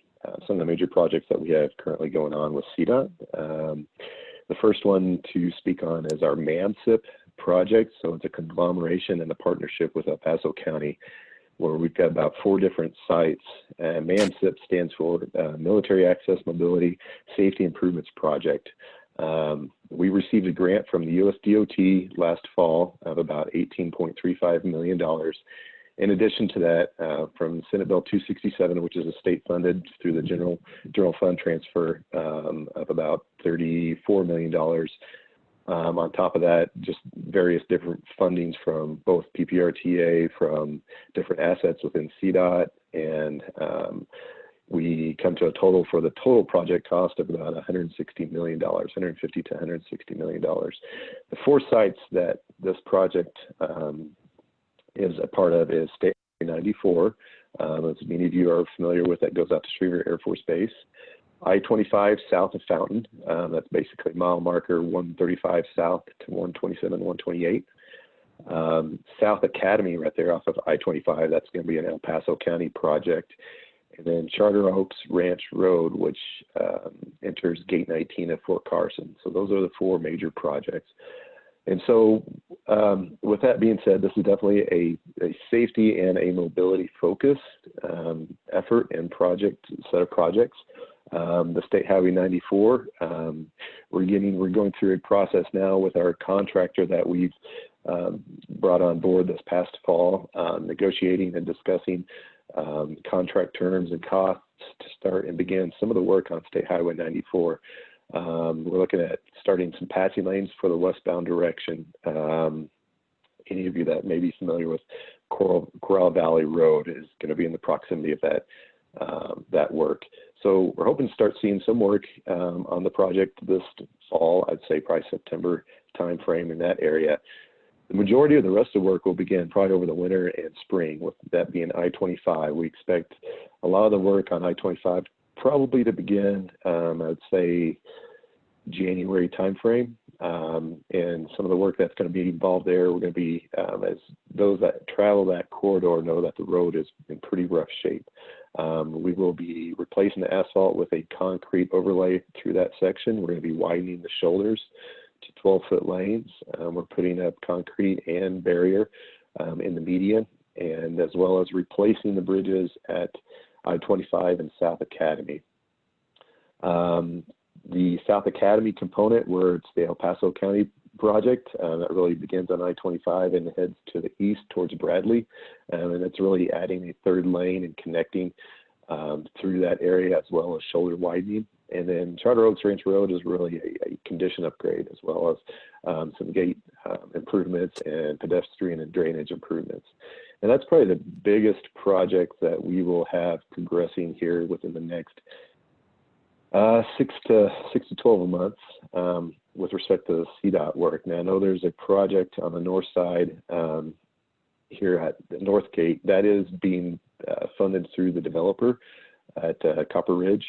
Speaker 14: of the major projects that we have currently going on with CDOT. The first one to speak on is our MAMSIP project. So it's a conglomeration and a partnership with El Paso County, where we've got about 4 different sites. MAMSIP stands for Military Access Mobility Safety Improvements Project. We received a grant from the US DOT last fall of about $18.35 million. In addition to that, from Senate Bill 267, which is a state funded through the general fund transfer of about $34 million. On top of that, just various different fundings from both PPRTA, from different assets within CDOT, and we come to a total for the total project cost of about $160 million, $150 to $160 million. The 4 sites that this project is a part of is State Highway 94, as many of you are familiar with, that goes out to Schriever Air Force Base. I-25 south of Fountain, that's basically mile marker 135 south to 127, 128. South Academy right there off of I-25, that's going to be an El Paso County project. And then Charter Oaks Ranch Road, which enters Gate 19 at Fort Carson. So those are the 4 major projects. And so with that being said, this is definitely a safety and a mobility focused effort and set of projects. The State Highway 94, we're going through a process now with our contractor that we've brought on board this past fall, negotiating and discussing contract terms and costs to start and begin some of the work on State Highway 94. We're looking at starting some patching lanes for the westbound direction. Any of you that may be familiar with Corral Valley Road is going to be in the proximity of that work. So we're hoping to start seeing some work on the project this fall. I'd say probably September timeframe in that area. The majority of the rest of the work will begin probably over the winter and spring, with that being I-25. We expect a lot of the work on I-25 probably to begin, I'd say, January timeframe. And some of the work that's going to be involved there, we're going to be, as those that travel that corridor know that the road is in pretty rough shape. We will be replacing the asphalt with a concrete overlay through that section. We're going to be widening the shoulders to 12-foot lanes. We're putting up concrete and barrier in the median, and as well as replacing the bridges at I-25 and South Academy. The South Academy component, where it's the El Paso County project, that really begins on I-25 and heads to the east towards Bradley, and it's really adding a 3rd lane and connecting through that area, as well as shoulder widening. And then Charter Oaks Ranch Road is really a condition upgrade, as well as some gate improvements and pedestrian and drainage improvements. And that's probably the biggest project that we will have progressing here within the next 6 to 12 months with respect to the CDOT work. Now, I know there's a project on the north side here at the North Gate that is being funded through the developer at Copper Ridge.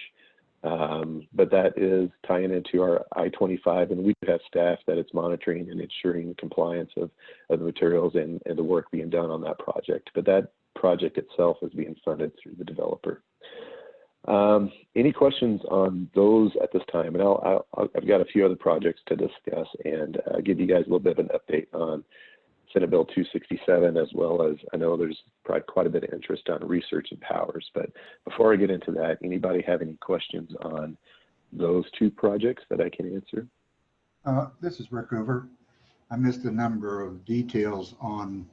Speaker 14: But that is tying into our I-25, and we do have staff that it's monitoring and ensuring compliance of the materials and the work being done on that project. But that project itself is being funded through the developer. Any questions on those at this time? And I've got a few other projects to discuss and give you guys a little bit of an update on Senate Bill 267, as well as I know there's probably quite a bit of interest on research and powers. But before I get into that, anybody have any questions on those 2 projects that I can answer?
Speaker 15: This is Rick Hoover. I missed a number of details on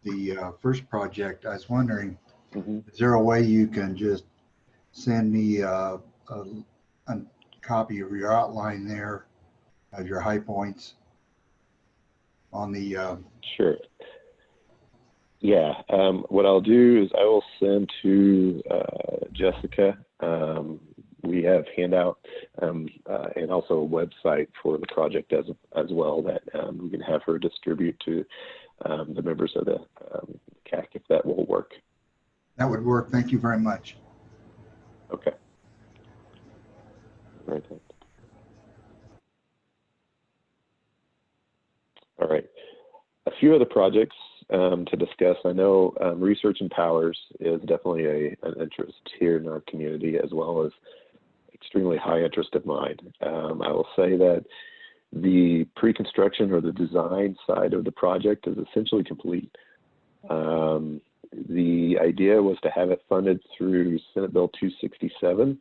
Speaker 15: the first project. I was wondering, is there a way you can just send me a copy of your outline there, of your high points on the
Speaker 14: Sure. Yeah, what I'll do is I will send to Jessica. We have handout and also a website for the project as well that we can have her distribute to the members of the CAC if that will work.
Speaker 15: That would work. Thank you very much.
Speaker 14: Okay. Right. All right. A few other projects to discuss. I know research and powers is definitely an interest here in our community, as well as extremely high interest of mine. I will say that the pre-construction or the design side of the project is essentially complete. The idea was to have it funded through Senate Bill 267.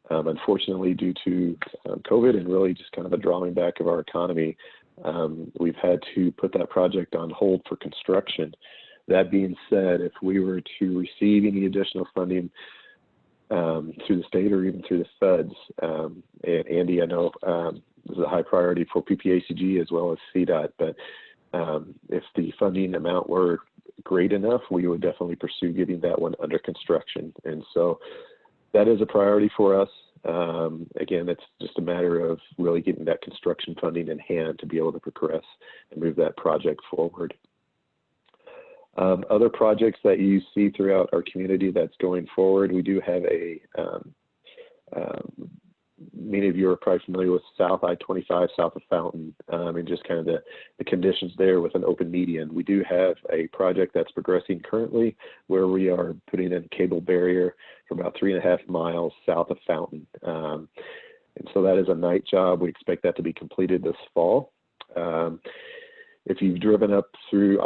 Speaker 14: Unfortunately, due to COVID and really just kind of a drawing back of our economy, we've had to put that project on hold for construction. That being said, if we were to receive any additional funding through the state or even through the feds, and Andy, I know this is a high priority for PPACG as well as CDOT, but if the funding amount were great enough, we would definitely pursue getting that one under construction. And so that is a priority for us. Again, it's just a matter of really getting that construction funding in hand to be able to progress and move that project forward. Other projects that you see throughout our community that's going forward, we do have a, many of you are probably familiar with South I-25, south of Fountain, and just kind of the conditions there with an open median. We do have a project that's progressing currently where we are putting in a cable barrier for about 3.5 miles south of Fountain. And so that is a night job. We expect that to be completed this fall. If you've driven up through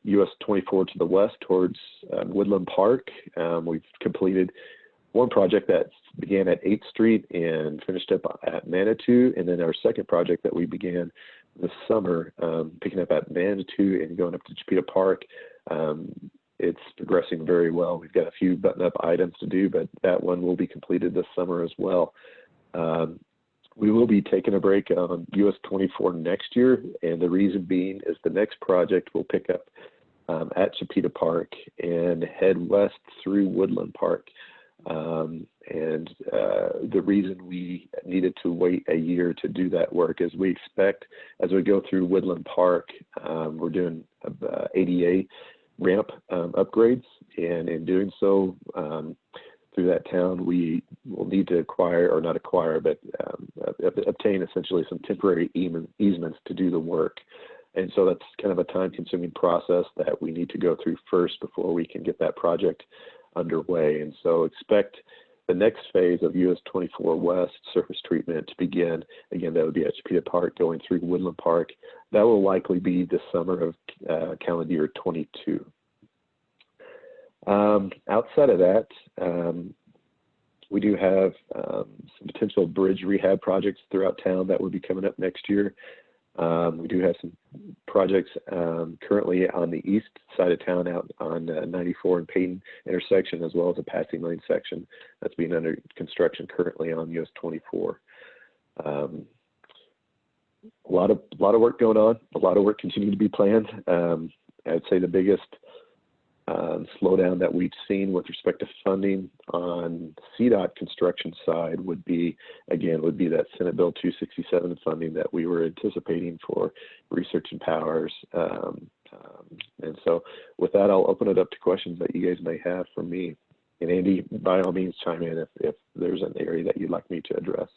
Speaker 14: US 24 to the west towards Woodland Park, we've completed one project that began at 8th Street and finished up at Manitou, and then our second project that we began this summer, picking up at Manitou and going up to Chipeta Park. It's progressing very well. We've got a few button-up items to do, but that one will be completed this summer as well. We will be taking a break on US 24 next year, and the reason being is the next project will pick up at Chipeta Park and head west through Woodland Park. The reason we needed to wait a year to do that work is we expect as we go through Woodland Park, we're doing ADA ramp upgrades, and in doing so through that town, we will need to acquire, or not acquire, but obtain essentially some temporary easements to do the work. And so that's kind of a time-consuming process that we need to go through first before we can get that project underway. And so expect the next phase of US 24 West surface treatment to begin. Again, that would be at Chipeta Park going through Woodland Park. That will likely be the summer of calendar year 22. Outside of that, we do have some potential bridge rehab projects throughout town that will be coming up next year. We do have some projects currently on the east side of town out on 94 and Payton intersection, as well as a passing lane section that's being under construction currently on US 24. A lot of work going on, a lot of work continuing to be planned. I'd say the biggest slowdown that we've seen with respect to funding on CDOT construction side would be that Senate Bill 267 funding that we were anticipating for research and powers. And so with that, I'll open it up to questions that you guys may have for me. And Andy, by all means, chime in if there's an area that you'd like me to address.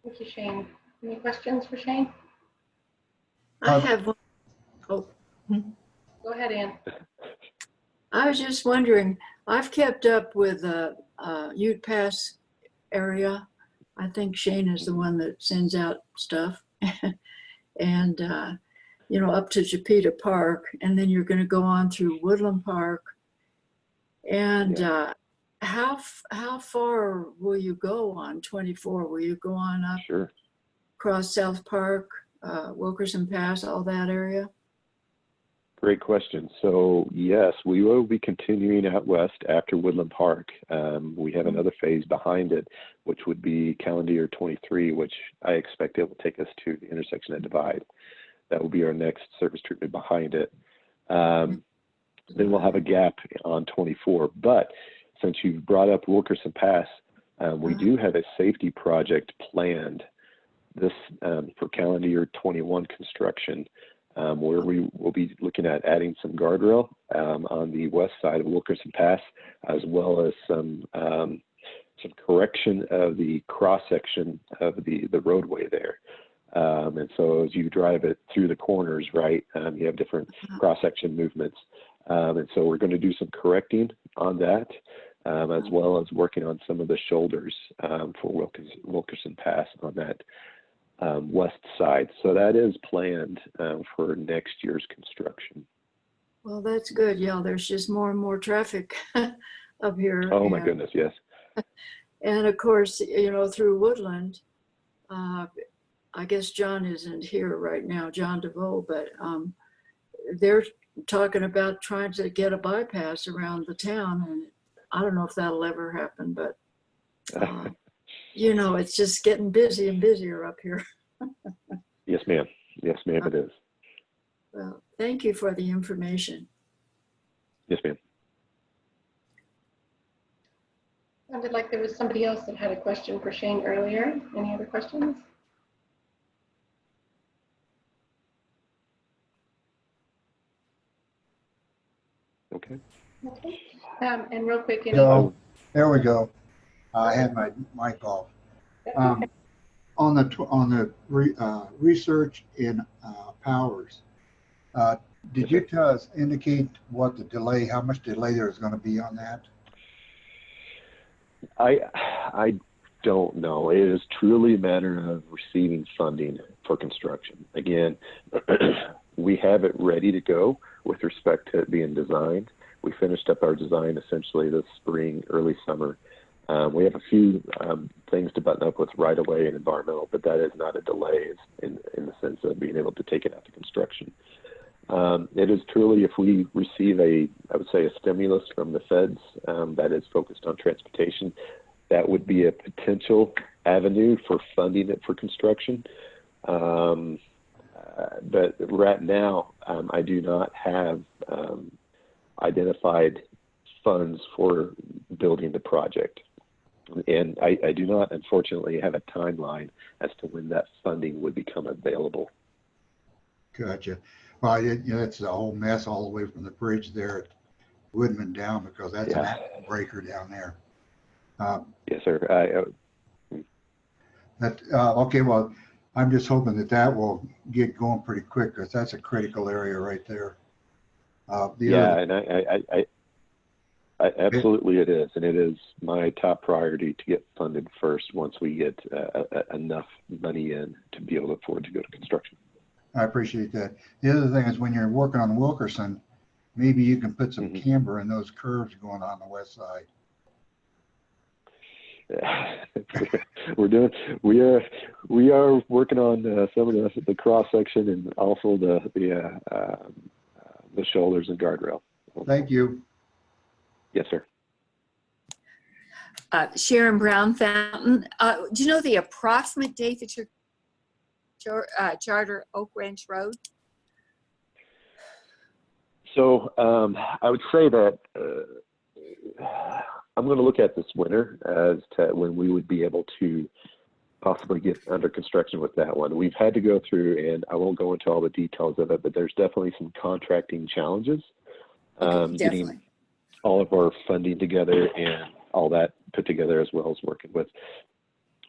Speaker 4: Thank you, Shane. Any questions for Shane?
Speaker 3: I have one. Oh.
Speaker 4: Go ahead, Ann.
Speaker 3: I was just wondering, I've kept up with Ute Pass area. I think Shane is the one that sends out stuff. And, up to Chipeta Park, and then you're going to go on through Woodland Park. And how far will you go on 24? Will you go on up across South Park, Wilkerson Pass, all that area?
Speaker 14: Great question. So yes, we will be continuing out west after Woodland Park. We have another phase behind it, which would be calendar year 23, which I expect it will take us to the intersection at Divide. That will be our next surface treatment behind it. Then we'll have a gap on 24. But since you've brought up Wilkerson Pass, we do have a safety project planned this for calendar year 21 construction, where we will be looking at adding some guardrail on the west side of Wilkerson Pass, as well as some correction of the cross section of the roadway there. And so as you drive it through the corners, right, you have different cross section movements. And so we're going to do some correcting on that, as well as working on some of the shoulders for Wilkerson Pass on that west side. So that is planned for next year's construction.
Speaker 3: Well, that's good. Yeah, there's just more and more traffic up here.
Speaker 14: Oh my goodness, yes.
Speaker 3: And of course, you know, through Woodland, I guess John isn't here right now, John DeVoe, but they're talking about trying to get a bypass around the town, and I don't know if that'll ever happen, but you know, it's just getting busy and busier up here.
Speaker 14: Yes, ma'am. Yes, ma'am, it is.
Speaker 3: Well, thank you for the information.
Speaker 14: Yes, ma'am.
Speaker 4: Sounded like there was somebody else that had a question for Shane earlier. Any other questions?
Speaker 14: Okay.
Speaker 4: Okay. And real quick,
Speaker 15: So, there we go. I had my mic off. On the research in powers, did you tell us, indicate what the delay, how much delay there is going to be on that?
Speaker 14: I don't know. It is truly a matter of receiving funding for construction. Again, we have it ready to go with respect to it being designed. We finished up our design essentially this spring, early summer. We have a few things to button up with right away and environmental, but that is not a delay in the sense of being able to take it out to construction. It is truly, if we receive I would say a stimulus from the feds that is focused on transportation, that would be a potential avenue for funding it for construction. But right now, I do not have identified funds for building the project. And I do not, unfortunately, have a timeline as to when that funding would become available.
Speaker 15: Gotcha. Well, you know, it's a whole mess all the way from the bridge there at Woodman down, because that's an ankle breaker down there.
Speaker 14: Yes, sir.
Speaker 15: Okay, well, I'm just hoping that will get going pretty quick, because that's a critical area right there.
Speaker 14: And I absolutely it is, and it is my top priority to get funded first once we get enough money in to be able to afford to go to construction.
Speaker 15: I appreciate that. The other thing is, when you're working on Wilkerson, maybe you can put some camber in those curves going on the west side.
Speaker 14: We are working on some of the cross section and also the shoulders and guardrail.
Speaker 15: Thank you.
Speaker 14: Yes, sir.
Speaker 9: Sharon Brown Fountain. Do you know the approximate date that your charter Oak Ranch Road?
Speaker 14: So I would say that I'm going to look at this winter as to when we would be able to possibly get under construction with that one. We've had to go through, and I won't go into all the details of it, but there's definitely some contracting challenges. Getting all of our funding together and all that put together, as well as working with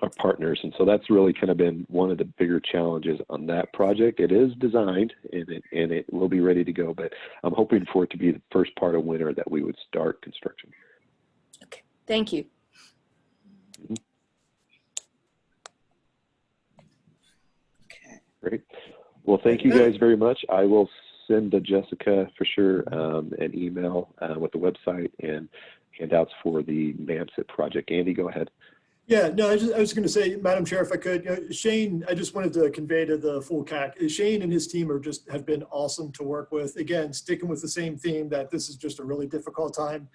Speaker 14: our partners. And so that's really kind of been one of the bigger challenges on that project. It is designed and it will be ready to go, but I'm hoping for it to be the first part of winter that we would start construction.
Speaker 9: Okay, thank you.
Speaker 14: Mm-hmm. Okay. Great. Well, thank you guys very much. I will send to Jessica for sure an email with the website and handouts for the MAMSIT project. Andy, go ahead.
Speaker 11: Yeah, no, I was going to say, Madam Chair, if I could, Shane, I just wanted to convey to the full CAC, Shane and his team have been awesome to work with. Again, sticking with the same theme that this is just a really difficult time.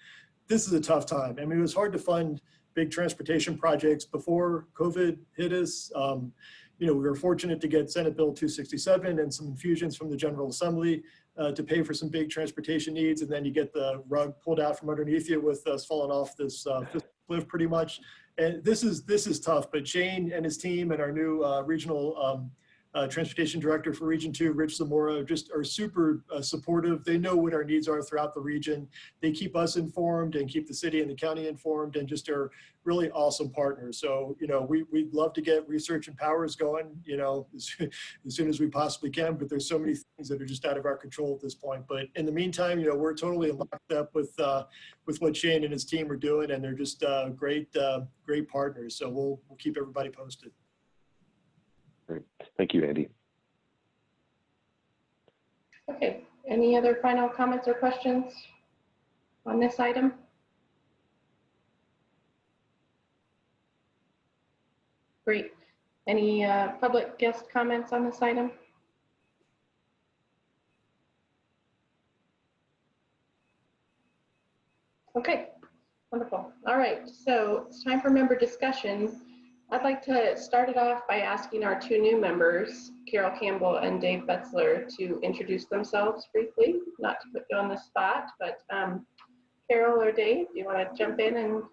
Speaker 11: This is a tough time. I mean, it was hard to fund big transportation projects before COVID hit us. we were fortunate to get Senate Bill 267 and some infusions from the General Assembly to pay for some big transportation needs. And then you get the rug pulled out from underneath you with us falling off this cliff pretty much. And this is tough, but Shane and his team and our new regional transportation director for Region 2, Rich Zamora, just are super supportive. They know what our needs are throughout the region. They keep us informed and keep the city and the county informed, and just are really awesome partners. So, we'd love to get research and powers going, as soon as we possibly can, but there's so many things that are just out of our control at this point. But in the meantime, we're totally locked up with what Shane and his team are doing, and they're just great partners. So we'll keep everybody posted.
Speaker 14: Great. Thank you, Andy.
Speaker 4: Okay, any other final comments or questions on this item? Great. Any public guest comments on this item? Okay, wonderful. All right, so it's time for member discussion. I'd like to start it off by asking our two new members, Carol Campbell and Dave Bechtel, to introduce themselves briefly, not to put you on the spot, but Carol or Dave, do you want to jump in and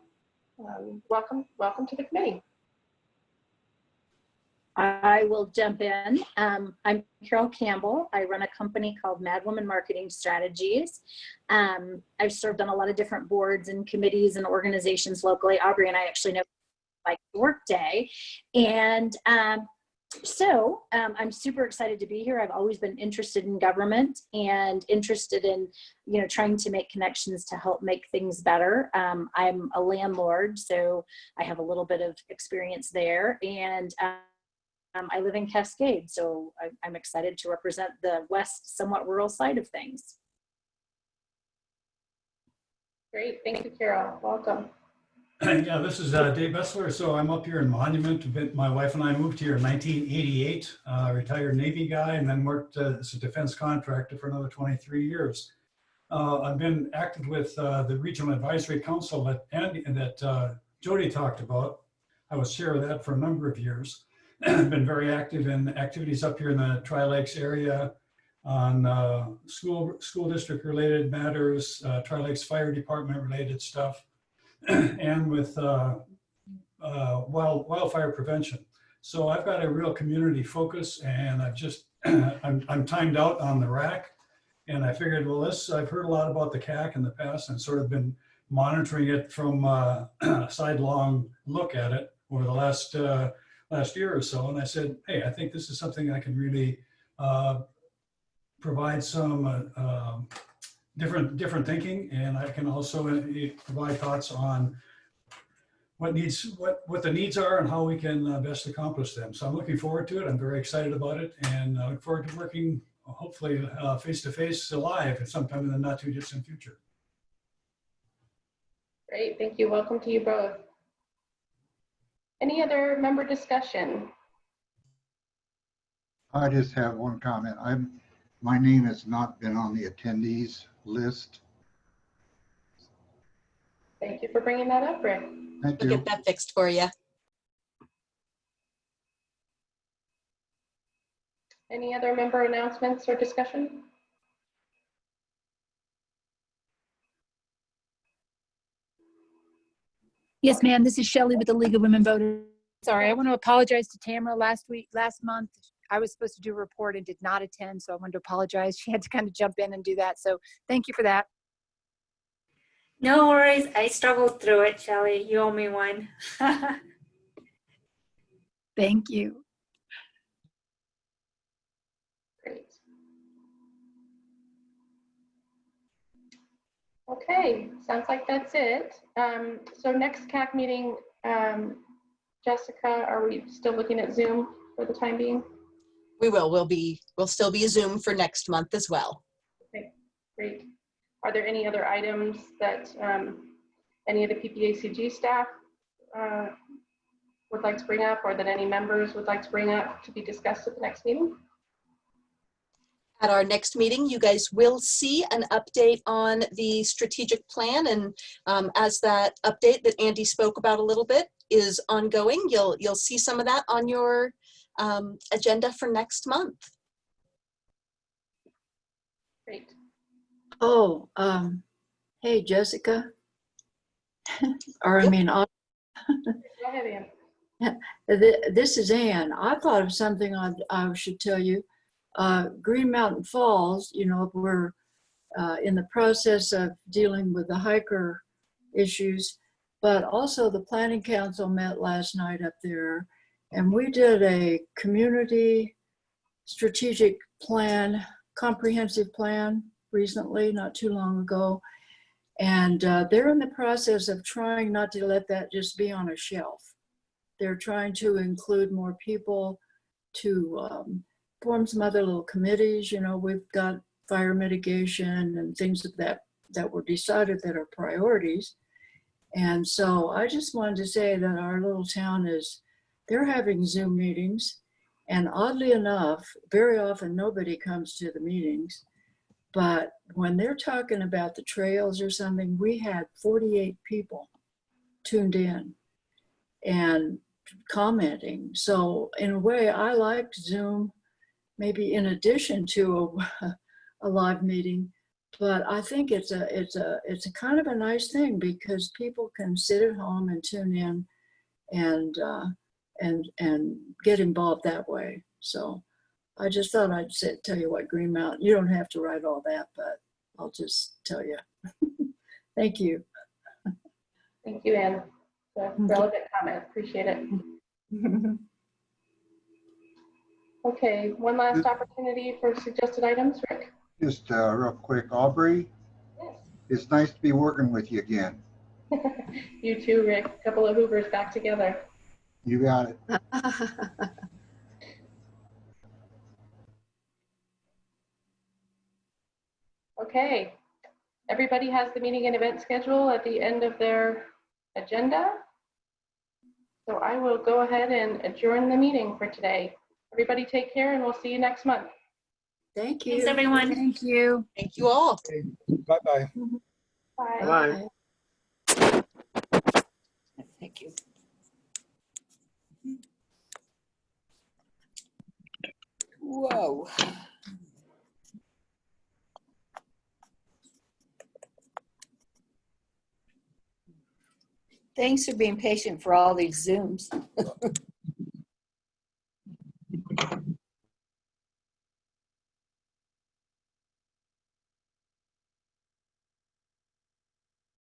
Speaker 4: welcome to the committee?
Speaker 16: I will jump in. I'm Carol Campbell. I run a company called Mad Woman Marketing Strategies. I've served on a lot of different boards and committees and organizations locally. Aubrey and I actually know like Workday. And so I'm super excited to be here. I've always been interested in government and interested in, trying to make connections to help make things better. I'm a landlord, so I have a little bit of experience there. And I live in Cascade, so I'm excited to represent the west, somewhat rural side of things.
Speaker 4: Great, thank you, Carol. Welcome.
Speaker 17: Yeah, this is Dave Bechtel. So I'm up here in Monument. My wife and I moved here in 1988, retired Navy guy, and then worked as a defense contractor for another 23 years. I've been active with the Regional Advisory Council that Jody talked about. I was chair of that for a number of years. I've been very active in activities up here in the Tri-Lakes area on school district related matters, Tri-Lakes Fire Department related stuff, and with wildfire prevention. So I've got a real community focus, and I'm timed out on the RAC, and I figured, well, I've heard a lot about the CAC in the past and sort of been monitoring it from a sidelong look at it over the last year or so. And I said, hey, I think this is something I can really provide some different thinking, and I can also provide thoughts on what the needs are and how we can best accomplish them. So I'm looking forward to it. I'm very excited about it, and I look forward to working hopefully face-to-face live sometime in the not too distant future.
Speaker 4: Great, thank you. Welcome to you both. Any other member discussion?
Speaker 15: I just have one comment. My name has not been on the attendees list.
Speaker 4: Thank you for bringing that up, Rick.
Speaker 15: Thank
Speaker 18: We'll
Speaker 15: you.
Speaker 18: get that fixed for you.
Speaker 4: Any other member announcements or discussion?
Speaker 13: Yes, ma'am. This is Shelley with the League of Women Voters. Sorry, I want to apologize to Tamara. Last month, I was supposed to do a report and did not attend, so I wanted to apologize. She had to kind of jump in and do that. So thank you for that.
Speaker 8: No worries. I struggled through it, Shelley. You owe me one.
Speaker 13: Thank you.
Speaker 4: Great. Okay, sounds like that's it. So next CAC meeting, Jessica, are we still looking at Zoom for the time being?
Speaker 18: We will. We'll still be a Zoom for next month as well.
Speaker 4: Okay, great. Are there any other items that any of the PPACG staff would like to bring up, or that any members would like to bring up to be discussed at the next meeting?
Speaker 18: At our next meeting, you guys will see an update on the strategic plan, and as that update that Andy spoke about a little bit is ongoing, you'll see some of that on your agenda for next month.
Speaker 4: Great.
Speaker 3: Oh, hey, Jessica. Or I mean,
Speaker 4: Go ahead, Ann.
Speaker 3: this is Ann. I thought of something I should tell you. Green Mountain Falls, you know, we're in the process of dealing with the hiker issues, but also the Planning Council met last night up there, and we did a community strategic plan, comprehensive plan recently, not too long ago. And they're in the process of trying not to let that just be on a shelf. They're trying to include more people to form some other little committees. You know, we've got fire mitigation and things of that were decided that are priorities. And so I just wanted to say that our little town they're having Zoom meetings. And oddly enough, very often nobody comes to the meetings. But when they're talking about the trails or something, we had 48 people tuned in and commenting. So in a way, I liked Zoom, maybe in addition to a live meeting. But I think it's a kind of a nice thing because people can sit at home and tune in and get involved that way. So I just thought I'd tell you what Green Mountain, you don't have to write all that, but I'll just tell you. Thank you.
Speaker 4: Thank you, Ann. It's a relevant comment. Appreciate it. Okay, one last opportunity for suggested items, Rick.
Speaker 15: Just real quick, Aubrey,
Speaker 4: Yes.
Speaker 15: it's nice to be working with you again.
Speaker 4: You too, Rick. A couple of Hoovers back together.
Speaker 15: You got it.
Speaker 4: Okay, everybody has the meeting and event schedule at the end of their agenda. So I will go ahead and adjourn the meeting for today. Everybody take care and we'll see you next month.
Speaker 3: Thank you.
Speaker 8: Thanks, everyone.
Speaker 13: Thank you.
Speaker 18: Thank you all.
Speaker 2: Bye-bye.
Speaker 4: Bye.
Speaker 9: Bye. Thank you. Whoa. Thanks for being patient for all these Zooms.